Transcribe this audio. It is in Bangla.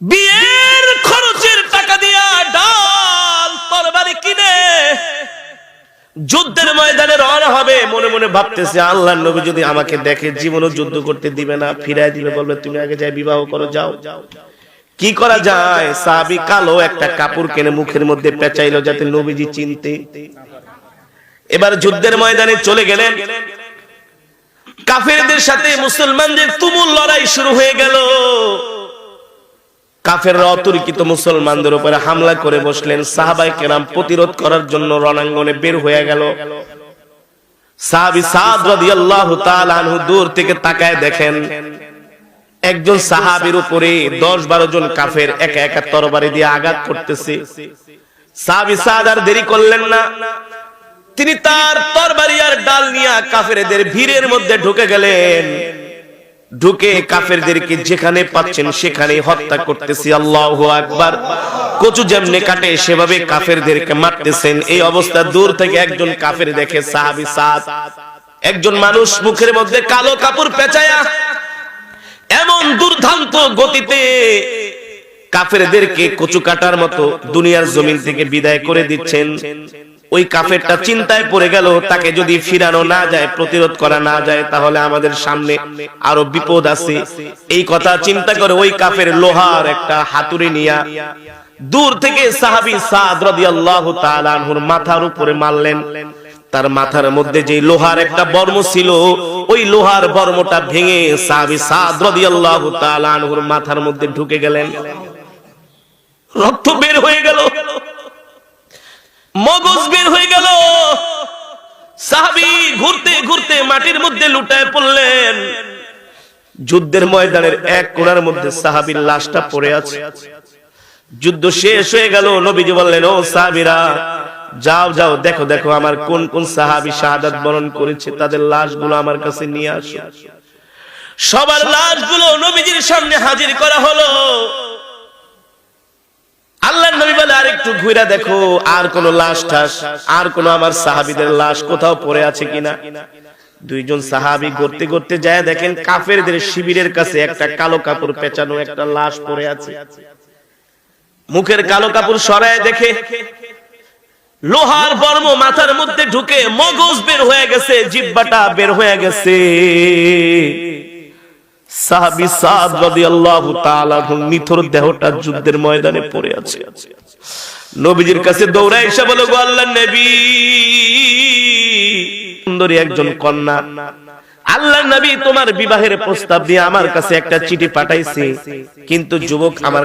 বিয়ের খরচের টাকা দিয়া ডাল তরবারি কিনে যুদ্ধের ময়দানে রওনা হবে। মনে মনে ভাবতেছে, আল্লাহর নবী যদি আমাকে দেখে জীবনও যুদ্ধ করতে দিবে না, ফিরায় দিবে, বলবে তুমি আগে যাই বিবাহ করো, যাও। কি করা যায়? সাহাবী কালো একটা কাপড় কিনে মুখের মধ্যে পেঁচাইলো যাতে নবীজি চিনতে। এবার যুদ্ধের ময়দানে চলে গেলেন। কাফেরদের সাথে মুসলমানদের তুমুল লড়াই শুরু হয়ে গেল। কাফেররা অতর্কিত মুসলমানদের উপরে হামলা করে বসলেন। সাহাবায়ে কেরাম প্রতিরোধ করার জন্য রণাঙ্গনে বের হয়ে গেল। সাহাবী সাদ রাদিয়াল্লাহু তাআলা আনহু দূর থেকে তাকায় দেখেন একজন সাহাবীর উপরে 10-12 জন কাফের একা একা তরবারি দিয়ে আঘাত করতেছে। সাহাবী সাদ আর দেরি করলেন না, তিনি তার তরবারি আর ডাল নিয়ে কাফেরদের ভিড়ের মধ্যে ঢুকে গেলেন। ঢুকে কাফেরদেরকে যেখানে পাচ্ছেন সেখানে হত্যা করতেছি। আল্লাহু আকবার। কচু যেমনে কাটে সেভাবে কাফেরদেরকে মারতেছেন। এই অবস্থা দূর থেকে একজন কাফের দেখে সাহাবী সাদ, একজন মানুষ মুখের মধ্যে কালো কাপড় পেঁচায়া এমন দুর্দান্ত গতিতে কাফেরদেরকে কচু কাটার মতো দুনিয়ার জমিন থেকে বিদায় করে দিচ্ছেন। ওই কাফেরটা চিন্তায় পড়ে গেল, তাকে যদি ফিরানো না যায়, প্রতিরোধ করা না যায়, তাহলে আমাদের সামনে আরো বিপদ আছে। এই কথা চিন্তা করে ওই কাফের লোহার একটা হাতুড়ি নিয়া দূর থেকে সাহাবী সাদ রাদিয়াল্লাহু তাআলা আনহুর মাথার উপরে মারলেন। তার মাথার মধ্যে যে লোহার একটা বর্ম ছিল, ওই লোহার বর্মটা ভেঙে সাহাবী সাদ রাদিয়াল্লাহু তাআলা আনহুর মাথার মধ্যে ঢুকে গেলেন। রক্ত বের হয়ে গেল, মগজ বের হয়ে গেল। সাহাবী ঘুরতে ঘুরতে মাটির মধ্যে লুটায় পড়লেন। যুদ্ধের ময়দানের এক কোণার মধ্যে সাহাবীর লাশটা পড়ে আছে। যুদ্ধ শেষ হয়ে গেল। নবীজি বললেন, ও সাহাবীরা, যাও যাও, দেখো দেখো আমার কোন কোন সাহাবী শাহাদাত বরণ করেছে, তাদের লাশগুলো আমার কাছে নিয়ে আসো। সবার লাশগুলো নবীজির সামনে হাজির করা হলো। আল্লাহর নবী বলে, আর একটু ঘুরে দেখো আর কোন লাশ টাশ, আর কোন আমার সাহাবীদের লাশ কোথাও পড়ে আছে কিনা। দুইজন সাহাবী ঘুরতে ঘুরতে যায় দেখেন কাফেরদের শিবিরের কাছে একটা কালো কাপড় পেঁচানো একটা লাশ পড়ে আছে। মুখের কালো কাপড় সরায় দেখে লোহার বর্ম মাথার মধ্যে ঢুকে মগজ বের হয়ে গেছে, জিহ্বাটা বের হয়ে গেছে। সাহাবী সাদ রাদিয়াল্লাহু তাআলা নিথর দেহটা যুদ্ধের ময়দানে পড়ে আছে। নবীজির কাছে দৌড়ায় এসে বলে, গো আল্লাহর নবী, সুন্দরী একজন কন্যা, আল্লাহর নবী তোমার বিবাহের প্রস্তাব দিয়ে আমার কাছে একটা চিঠি পাঠাইছে, কিন্তু যুবক আমার